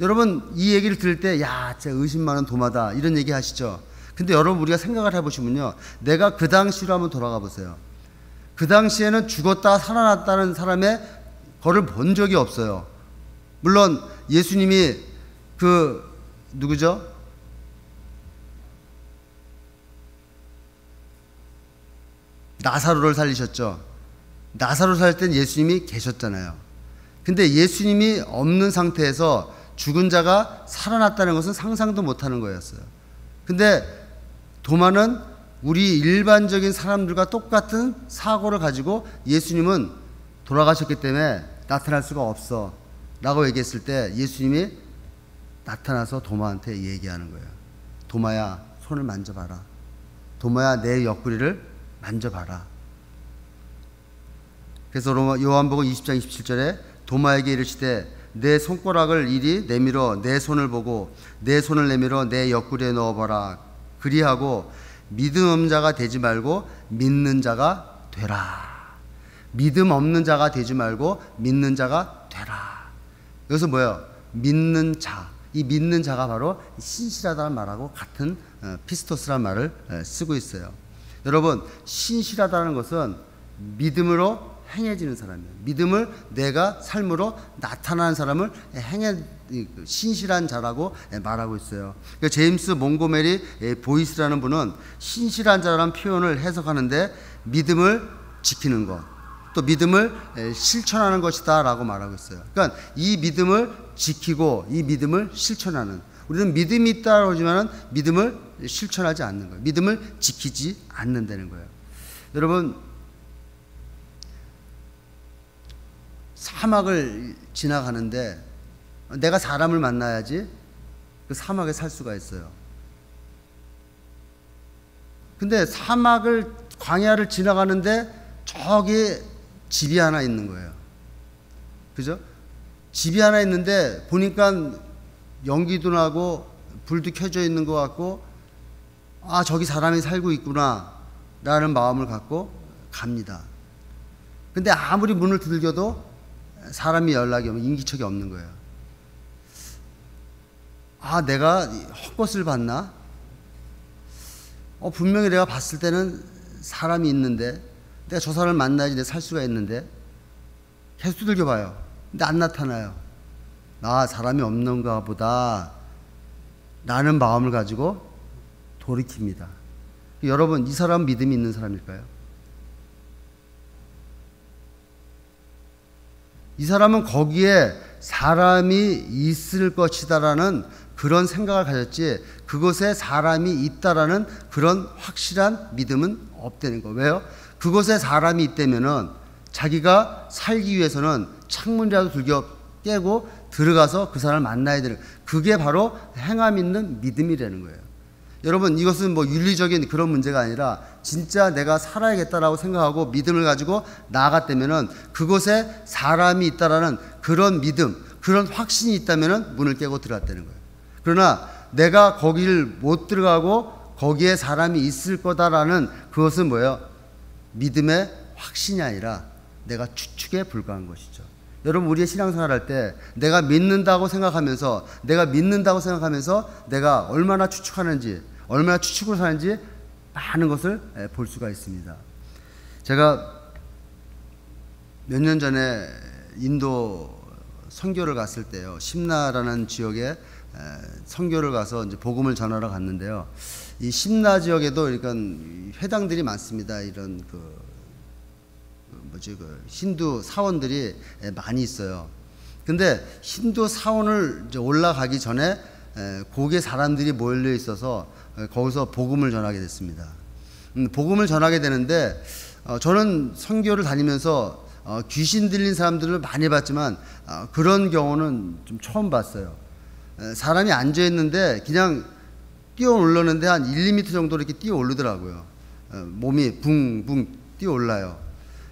여러분, 이 얘기를 들을 때 야, 진짜 의심 많은 도마다 이런 얘기 하시죠. 근데 여러분, 우리가 생각을 해보시면요, 내가 그 당시로 한번 돌아가 보세요. 그 당시에는 죽었다 살아났다는 사람의 거를 본 적이 없어요. 물론 예수님이 누구죠? 나사로를 살리셨죠. 나사로 살 땐 예수님이 계셨잖아요. 근데 예수님이 없는 상태에서 죽은 자가 살아났다는 것은 상상도 못하는 거였어요. 근데 도마는 우리 일반적인 사람들과 똑같은 사고를 가지고 예수님은 돌아가셨기 때문에 나타날 수가 없어 라고 얘기했을 때 예수님이 나타나서 도마한테 얘기하는 거예요. 도마야, 손을 만져봐라. 도마야, 내 옆구리를 만져봐라. 그래서 요한복음 20장 27절에 도마에게 이르시되 내 손가락을 이리 내밀어 내 손을 보고 내 손을 내밀어 내 옆구리에 넣어봐라. 그리하고 믿음 없는 자가 되지 말고 믿는 자가 되라. 믿음 없는 자가 되지 말고 믿는 자가 되라. 여기서 뭐예요? 믿는 자. 이 믿는 자가 바로 신실하다는 말하고 같은 피스토스라는 말을 쓰고 있어요. 여러분, 신실하다는 것은 믿음으로 행해지는 사람이에요. 믿음을 내가 삶으로 나타나는 사람을 신실한 자라고 말하고 있어요. 그러니까 제임스 몽고메리 보이스라는 분은 신실한 자라는 표현을 해석하는데 믿음을 지키는 것, 또 믿음을 실천하는 것이다 라고 말하고 있어요. 그러니까 이 믿음을 지키고 이 믿음을 실천하는, 우리는 믿음이 있다고 하지만 믿음을 실천하지 않는 거예요. 믿음을 지키지 않는다는 거예요. 여러분, 사막을 지나가는데 내가 사람을 만나야지 그 사막에 살 수가 있어요. 근데 광야를 지나가는데 저기 집이 하나 있는 거예요. 그죠? 집이 하나 있는데 보니까 연기도 나고 불도 켜져 있는 것 같고, 아, 저기 사람이 살고 있구나 라는 마음을 갖고 갑니다. 근데 아무리 문을 두들겨도 사람이 연락이 오면 인기척이 없는 거예요. 아, 내가 헛것을 봤나? 분명히 내가 봤을 때는 사람이 있는데, 내가 저 사람을 만나야지 내가 살 수가 있는데, 계속 두들겨 봐요. 근데 안 나타나요. 아, 사람이 없는가 보다 라는 마음을 가지고 돌이킵니다. 여러분, 이 사람은 믿음이 있는 사람일까요? 이 사람은 거기에 사람이 있을 것이다라는 그런 생각을 가졌지, 그곳에 사람이 있다라는 그런 확실한 믿음은 없다는 거. 왜요? 그곳에 사람이 있다면은 자기가 살기 위해서는 창문이라도 들겨 깨고 들어가서 그 사람을 만나야 되는, 그게 바로 행함 있는 믿음이라는 거예요. 여러분, 이것은 뭐 윤리적인 그런 문제가 아니라 진짜 내가 살아야겠다라고 생각하고 믿음을 가지고 나아갔다면은 그곳에 사람이 있다라는 그런 믿음, 그런 확신이 있다면은 문을 깨고 들어갔다는 거예요. 그러나 내가 거기를 못 들어가고 거기에 사람이 있을 거다라는 그것은 뭐예요? 믿음의 확신이 아니라 내가 추측에 불과한 것이죠. 여러분, 우리의 신앙생활 할 때 내가 믿는다고 생각하면서 내가 얼마나 추측하는지, 얼마나 추측으로 사는지 많은 것을 볼 수가 있습니다. 제가 몇 년 전에 인도 선교를 갔을 때요, 심나라는 지역에 선교를 가서 이제 복음을 전하러 갔는데요. 이 심나 지역에도 그러니까 회당들이 많습니다. 이런 그 힌두 사원들이 많이 있어요. 근데 힌두 사원을 이제 올라가기 전에 거기에 사람들이 몰려 있어서 거기서 복음을 전하게 됐습니다. 복음을 전하게 되는데 저는 선교를 다니면서 귀신 들린 사람들을 많이 봤지만 그런 경우는 좀 처음 봤어요. 사람이 앉아 있는데 그냥 뛰어 올랐는데 한 1, 2m 정도 이렇게 뛰어 오르더라고요. 몸이 붕붕 뛰어 올라요.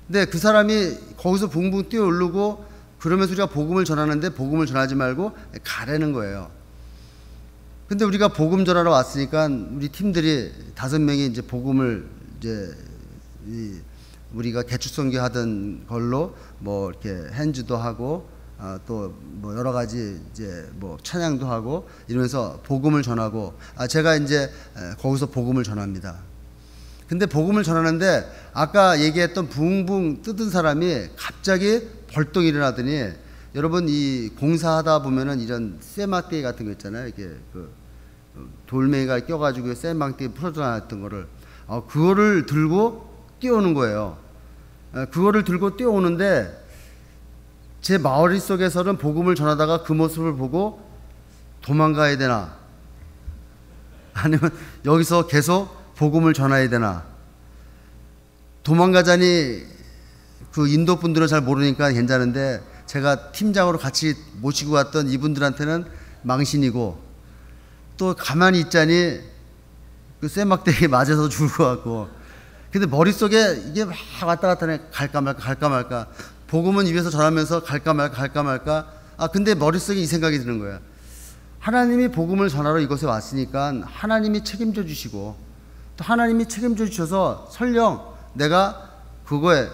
근데 그 사람이 거기서 붕붕 뛰어 오르고 그러면서 우리가 복음을 전하는데 복음을 전하지 말고 가라는 거예요. 근데 우리가 복음 전하러 왔으니까 우리 팀들이 5명이 이제 복음을 이제 우리가 개축선교 하던 걸로 뭐 이렇게 핸즈도 하고 또 뭐 여러 가지 이제 뭐 찬양도 하고 이러면서 복음을 전하고 제가 이제 거기서 복음을 전합니다. 근데 복음을 전하는데 아까 얘기했던 붕붕 뜯은 사람이 갑자기 벌떡 일어나더니, 여러분 이 공사하다 보면은 이런 쇠막대기 같은 거 있잖아요. 이게 그 돌멩이가 껴가지고 쇠막대기 풀어져 나왔던 거를 그거를 들고 뛰어오는 거예요. 그거를 들고 뛰어오는데 제 머릿속에서는 복음을 전하다가 그 모습을 보고 도망가야 되나, 아니면 여기서 계속 복음을 전해야 되나. 도망가자니 그 인도 분들은 잘 모르니까 괜찮은데 제가 팀장으로 같이 모시고 왔던 이분들한테는 망신이고, 또 가만히 있자니 그 쇠막대기에 맞아서 죽을 것 같고. 근데 머릿속에 이게 막 왔다 갔다 해. 갈까 말까. 복음은 입에서 전하면서 갈까 말까. 근데 머릿속에 이 생각이 드는 거야. 하나님이 복음을 전하러 이곳에 왔으니까 하나님이 책임져 주시고, 또 하나님이 책임져 주셔서 설령 내가 그거에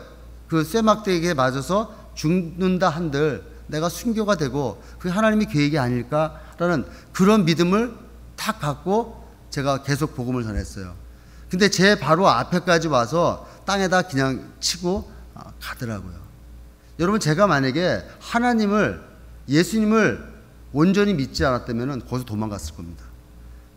그 쇠막대기에 맞아서 죽는다 한들 내가 순교가 되고 그게 하나님의 계획이 아닐까라는 그런 믿음을 탁 갖고 제가 계속 복음을 전했어요. 근데 제 바로 앞에까지 와서 땅에다 그냥 치고 가더라고요. 여러분, 제가 만약에 하나님을, 예수님을 온전히 믿지 않았다면 거기서 도망갔을 겁니다.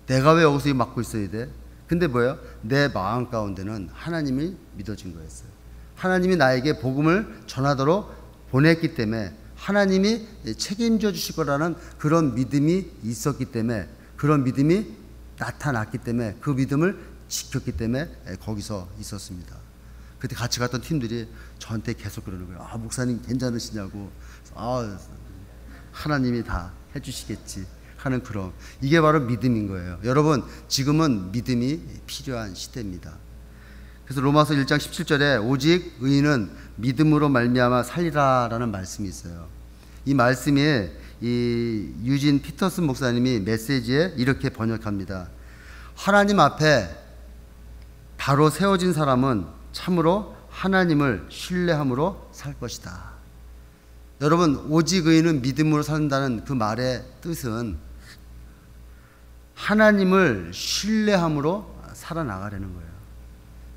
내가 왜 여기서 맡고 있어야 돼? 근데 뭐예요? 내 마음 가운데는 하나님이 믿어진 거였어요. 하나님이 나에게 복음을 전하도록 보냈기 때문에 하나님이 책임져 주실 거라는 그런 믿음이 있었기 때문에, 그런 믿음이 나타났기 때문에, 그 믿음을 지켰기 때문에 거기서 있었습니다. 그때 같이 갔던 팀들이 저한테 계속 그러는 거예요. 아, 목사님 괜찮으시냐고. 아, 하나님이 다 해주시겠지 하는 그런, 이게 바로 믿음인 거예요. 여러분, 지금은 믿음이 필요한 시대입니다. 그래서 로마서 1장 17절에 오직 의인은 믿음으로 말미암아 살리라라는 말씀이 있어요. 이 말씀이 이 유진 피터슨 목사님이 메시지에 이렇게 번역합니다. 하나님 앞에 바로 세워진 사람은 참으로 하나님을 신뢰함으로 살 것이다. 여러분, 오직 의인은 믿음으로 산다는 그 말의 뜻은 하나님을 신뢰함으로 살아나가려는 거예요.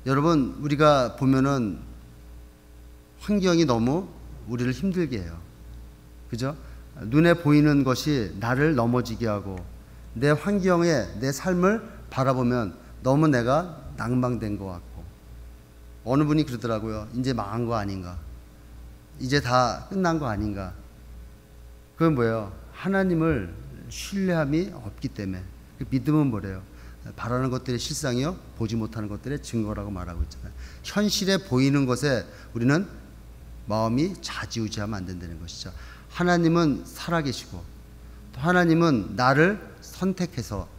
여러분, 우리가 보면은 환경이 너무 우리를 힘들게 해요. 그죠? 눈에 보이는 것이 나를 넘어지게 하고 내 환경에 내 삶을 바라보면 너무 내가 낭망된 것 같고, 어느 분이 그러더라고요. 이제 망한 거 아닌가? 이제 다 끝난 거 아닌가? 그건 뭐예요? 하나님을 신뢰함이 없기 때문에. 믿음은 뭐래요? 바라는 것들의 실상이요, 보지 못하는 것들의 증거라고 말하고 있잖아요. 현실에 보이는 것에 우리는 마음이 좌지우지하면 안 된다는 것이죠. 하나님은 살아계시고 또 하나님은 나를 선택해서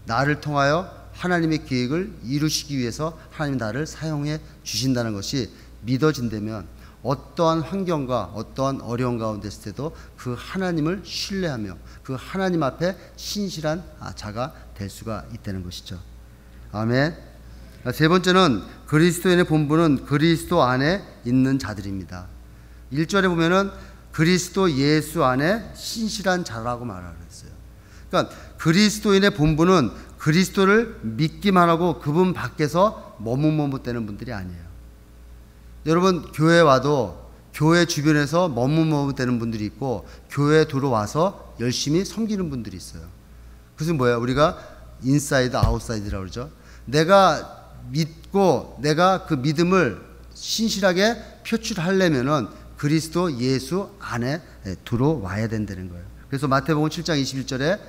나를 통하여 하나님의 계획을 이루시기 위해서 하나님이 나를 사용해 주신다는 것이 믿어진다면 어떠한 환경과 어떠한 어려운 가운데 있을 때도 그 하나님을 신뢰하며 그 하나님 앞에 신실한 자가 될 수가 있다는 것이죠. 아멘. 세 번째는 그리스도인의 본분은 그리스도 안에 있는 자들입니다. 1절에 보면은 그리스도 예수 안에 신실한 자라고 말하고 있어요. 그러니까 그리스도인의 본분은 그리스도를 믿기만 하고 그분 밖에서 머뭇머뭇대는 분들이 아니에요. 여러분, 교회 와도 교회 주변에서 머뭇머뭇대는 분들이 있고 교회에 들어와서 열심히 섬기는 분들이 있어요. 그것은 뭐야? 우리가 인사이드 아웃사이드라고 그러죠. 내가 믿고 내가 그 믿음을 신실하게 표출하려면은 그리스도 예수 안에 들어와야 된다는 거예요. 그래서 마태복음 7장 21절에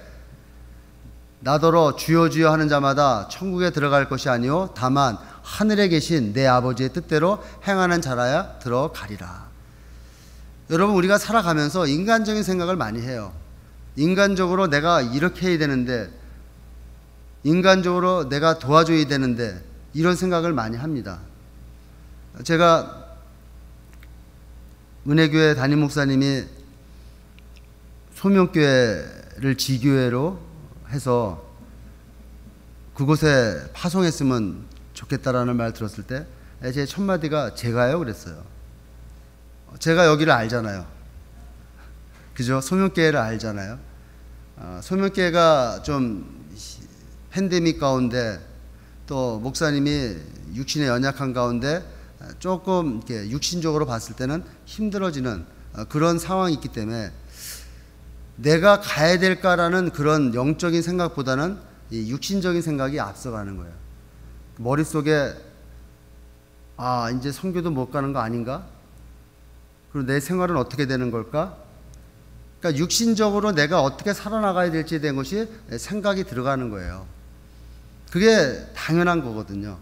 나더러 주여 주여 하는 자마다 천국에 들어갈 것이 아니요 다만 하늘에 계신 내 아버지의 뜻대로 행하는 자라야 들어가리라. 여러분, 우리가 살아가면서 인간적인 생각을 많이 해요. 인간적으로 내가 이렇게 해야 되는데, 인간적으로 내가 도와줘야 되는데, 이런 생각을 많이 합니다. 제가 은혜교회 담임 목사님이 소명교회를 지교회로 해서 그곳에 파송했으면 좋겠다라는 말 들었을 때 제 첫마디가 제가요? 그랬어요. 제가 여기를 알잖아요. 그죠? 소명교회를 알잖아요. 소명교회가 좀 팬데믹 가운데 또 목사님이 육신에 연약한 가운데 조금 이렇게 육신적으로 봤을 때는 힘들어지는 그런 상황이 있기 때문에 내가 가야 될까라는 그런 영적인 생각보다는 이 육신적인 생각이 앞서가는 거예요. 머릿속에 이제 선교도 못 가는 거 아닌가? 그리고 내 생활은 어떻게 되는 걸까? 그러니까 육신적으로 내가 어떻게 살아나가야 될지에 대한 것이 생각이 들어가는 거예요. 그게 당연한 거거든요.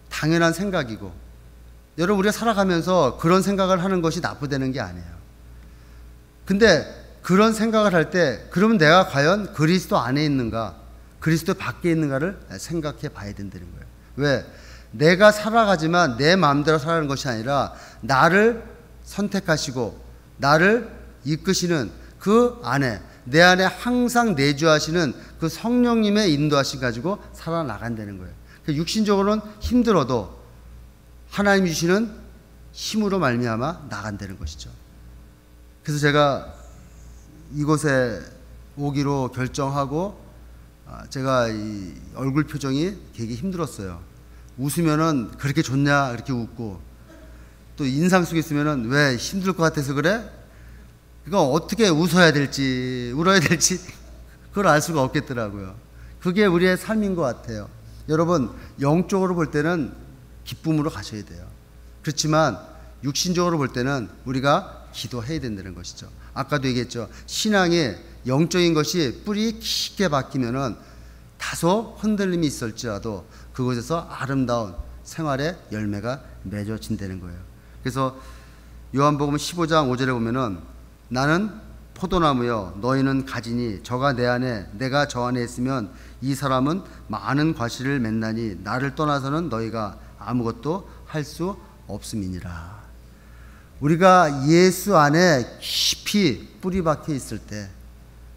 당연한 생각이고, 여러분, 우리가 살아가면서 그런 생각을 하는 것이 나쁘다는 게 아니에요. 근데 그런 생각을 할 때 그러면 내가 과연 그리스도 안에 있는가, 그리스도 밖에 있는가를 생각해 봐야 된다는 거예요. 왜? 내가 살아가지만 내 마음대로 살아가는 것이 아니라 나를 선택하시고 나를 이끄시는 그 안에, 내 안에 항상 내주하시는 그 성령님의 인도하심 가지고 살아나간다는 거예요. 육신적으로는 힘들어도 하나님이 주시는 힘으로 말미암아 나간다는 것이죠. 그래서 제가 이곳에 오기로 결정하고 제가 이 얼굴 표정이 되게 힘들었어요. 웃으면은 그렇게 좋냐 그렇게 웃고, 또 인상 속에 있으면은 왜 힘들 것 같아서 그래? 그거 어떻게 웃어야 될지 울어야 될지 그걸 알 수가 없겠더라고요. 그게 우리의 삶인 것 같아요. 여러분, 영적으로 볼 때는 기쁨으로 가셔야 돼요. 그렇지만 육신적으로 볼 때는 우리가 기도해야 된다는 것이죠. 아까도 얘기했죠. 신앙의 영적인 것이 뿌리 깊게 박히면은 다소 흔들림이 있을지라도 그곳에서 아름다운 생활의 열매가 맺어진다는 거예요. 그래서 요한복음 15장 5절에 보면은 나는 포도나무여 너희는 가지니 저가 내 안에 내가 저 안에 있으면 이 사람은 많은 과실을 맺나니 나를 떠나서는 너희가 아무것도 할 수 없음이니라. 우리가 예수 안에 깊이 뿌리 박혀 있을 때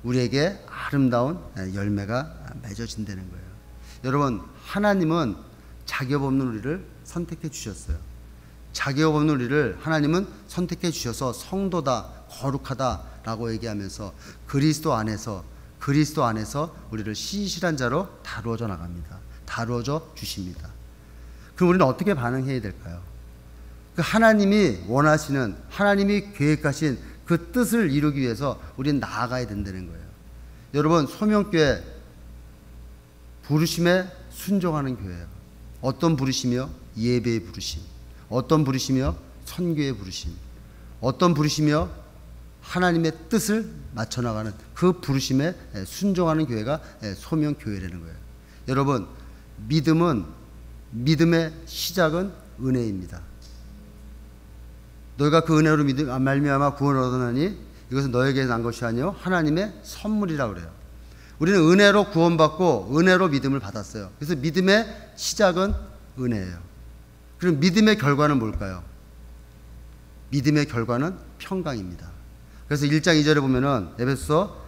우리에게 아름다운 열매가 맺어진다는 거예요. 여러분, 하나님은 자격 없는 우리를 선택해 주셨어요. 자격 없는 우리를 하나님은 선택해 주셔서 성도다, 거룩하다라고 얘기하면서 그리스도 안에서 우리를 신실한 자로 다루어져 나갑니다. 다루어져 주십니다. 그럼 우리는 어떻게 반응해야 될까요? 그 하나님이 원하시는, 하나님이 계획하신 그 뜻을 이루기 위해서 우리는 나아가야 된다는 거예요. 여러분, 소명교회 부르심에 순종하는 교회예요. 어떤 부르심이요? 예배의 부르심. 어떤 부르심이요? 선교의 부르심. 어떤 부르심이요? 하나님의 뜻을 맞춰나가는 그 부르심에 순종하는 교회가 소명교회라는 거예요. 여러분, 믿음의 시작은 은혜입니다. 너희가 그 은혜로 말미암아 구원을 얻으나니 이것은 너에게 난 것이 아니요 하나님의 선물이라고 그래요. 우리는 은혜로 구원받고 은혜로 믿음을 받았어요. 그래서 믿음의 시작은 은혜예요. 그럼 믿음의 결과는 뭘까요? 믿음의 결과는 평강입니다. 그래서 1장 2절에 보면은 에베소서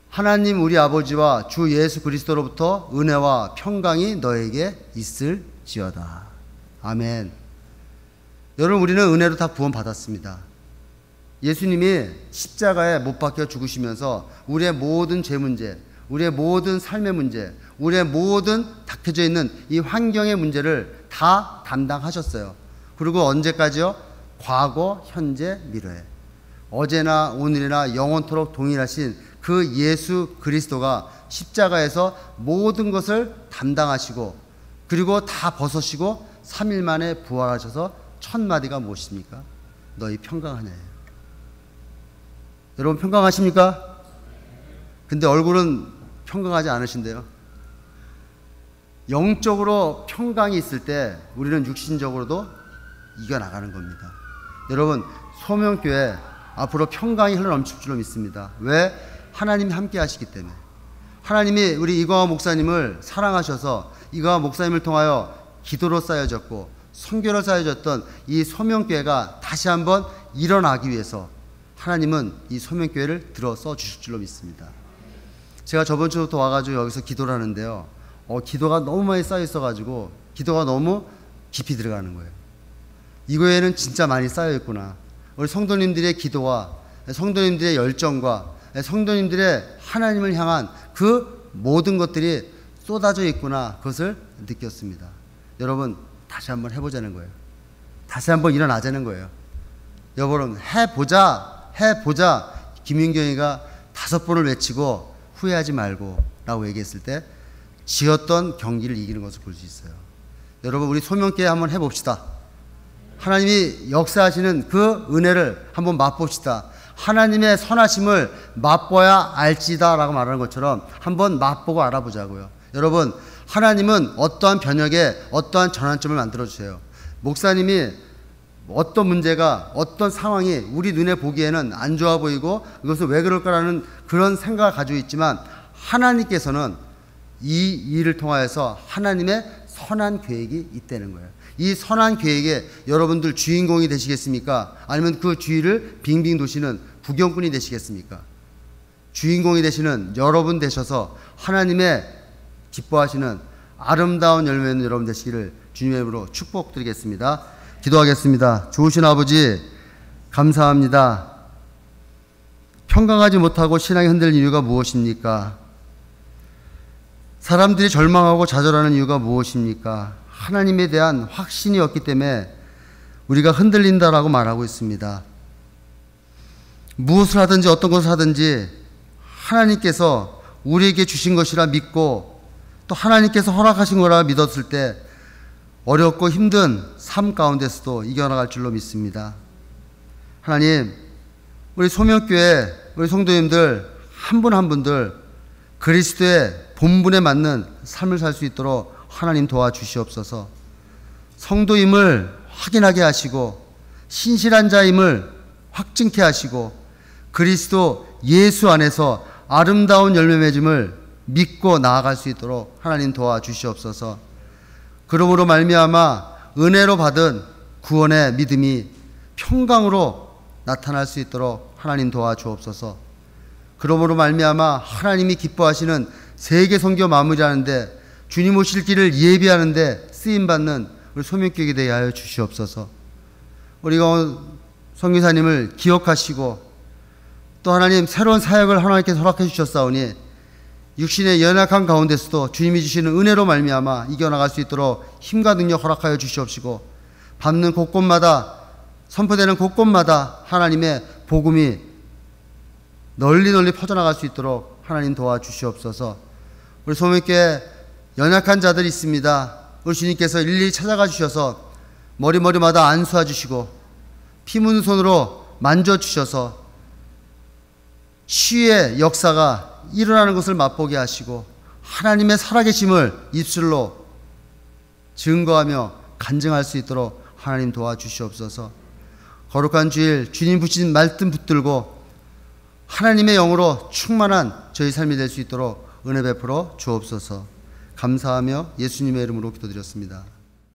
하나님 우리 아버지와 주 예수 그리스도로부터 은혜와 평강이 너에게 있을지어다. 아멘. 여러분, 우리는 은혜로 다 구원받았습니다. 예수님이 십자가에 못 박혀 죽으시면서 우리의 모든 죄 문제, 우리의 모든 삶의 문제, 우리의 모든 닥쳐져 있는 이 환경의 문제를 다 담당하셨어요. 그리고 언제까지요? 과거, 현재, 미래. 어제나 오늘이나 영원토록 동일하신 그 예수 그리스도가 십자가에서 모든 것을 담당하시고 그리고 다 벗으시고 3일 만에 부활하셔서 첫 마디가 무엇입니까? 너희 평강하냐예요. 여러분, 평강하십니까? 근데 얼굴은 평강하지 않으신데요. 영적으로 평강이 있을 때 우리는 육신적으로도 이겨나가는 겁니다. 여러분, 소명교회 앞으로 평강이 흘러넘칠 줄로 믿습니다. 왜? 하나님이 함께 하시기 때문에. 하나님이 우리 이광화 목사님을 사랑하셔서 이광화 목사님을 통하여 기도로 쌓여졌고 선교로 쌓여졌던 이 소명교회가 다시 한번 일어나기 위해서 하나님은 이 소명교회를 들어 써 주실 줄로 믿습니다. 제가 저번 주부터 와가지고 여기서 기도를 하는데요. 기도가 너무 많이 쌓여 있어가지고 기도가 너무 깊이 들어가는 거예요. 이 교회는 진짜 많이 쌓여 있구나. 우리 성도님들의 기도와 성도님들의 열정과 성도님들의 하나님을 향한 그 모든 것들이 쏟아져 있구나. 그것을 느꼈습니다. 여러분, 다시 한번 해보자는 거예요. 다시 한번 일어나자는 거예요. 여러분, 해보자. 김윤경이가 5번을 외치고 후회하지 말고 라고 얘기했을 때 지었던 경기를 이기는 것을 볼 수 있어요. 여러분, 우리 소명교회 한번 해봅시다. 하나님이 역사하시는 그 은혜를 한번 맛봅시다. 하나님의 선하심을 맛보야 알지다 라고 말하는 것처럼 한번 맛보고 알아보자고요. 여러분, 하나님은 어떠한 변혁에 어떠한 전환점을 만들어주세요. 목사님이 어떤 문제가 어떤 상황이 우리 눈에 보기에는 안 좋아 보이고 이것은 왜 그럴까라는 그런 생각을 가지고 있지만 하나님께서는 이 일을 통하여서 하나님의 선한 계획이 있다는 거예요. 이 선한 계획에 여러분들 주인공이 되시겠습니까? 아니면 그 주위를 빙빙 도시는 구경꾼이 되시겠습니까? 주인공이 되시는 여러분 되셔서 하나님의 기뻐하시는 아름다운 열매는 여러분 되시기를 주님의 이름으로 축복드리겠습니다. 기도하겠습니다. 좋으신 아버지, 감사합니다. 평강하지 못하고 신앙이 흔들린 이유가 무엇입니까? 사람들이 절망하고 좌절하는 이유가 무엇입니까? 하나님에 대한 확신이 없기 때문에 우리가 흔들린다라고 말하고 있습니다. 무엇을 하든지 어떤 것을 하든지 하나님께서 우리에게 주신 것이라 믿고 또 하나님께서 허락하신 거라 믿었을 때 어렵고 힘든 삶 가운데서도 이겨나갈 줄로 믿습니다. 하나님, 우리 소명교회 우리 성도님들 한 분 한 분들 그리스도의 본분에 맞는 삶을 살 수 있도록 하나님 도와주시옵소서. 성도임을 확인하게 하시고 신실한 자임을 확증케 하시고 그리스도 예수 안에서 아름다운 열매 맺음을 믿고 나아갈 수 있도록 하나님 도와주시옵소서. 그러므로 말미암아 은혜로 받은 구원의 믿음이 평강으로 나타날 수 있도록 하나님 도와주옵소서. 그러므로 말미암아 하나님이 기뻐하시는 세계 선교 마무리하는데 주님 오실 길을 예비하는데 쓰임받는 우리 소명교육이 되게 하여 주시옵소서. 우리가 선교사님을 기억하시고 또 하나님 새로운 사역을 하나님께서 허락해 주셨사오니 육신의 연약한 가운데서도 주님이 주시는 은혜로 말미암아 이겨나갈 수 있도록 힘과 능력 허락하여 주시옵시고 밟는 곳곳마다 선포되는 곳곳마다 하나님의 복음이 널리 퍼져나갈 수 있도록 하나님 도와주시옵소서. 우리 소명교회 연약한 자들이 있습니다. 우리 주님께서 일일이 찾아가 주셔서 머리마다 안수해 주시고 피 묻은 손으로 만져주셔서 치유의 역사가 일어나는 것을 맛보게 하시고 하나님의 살아계심을 입술로 증거하며 간증할 수 있도록 하나님 도와주시옵소서. 거룩한 주일 주님 부신 말씀 붙들고 하나님의 영으로 충만한 저희 삶이 될 수 있도록 은혜 베풀어 주옵소서. 감사하며 예수님의 이름으로 기도드렸습니다.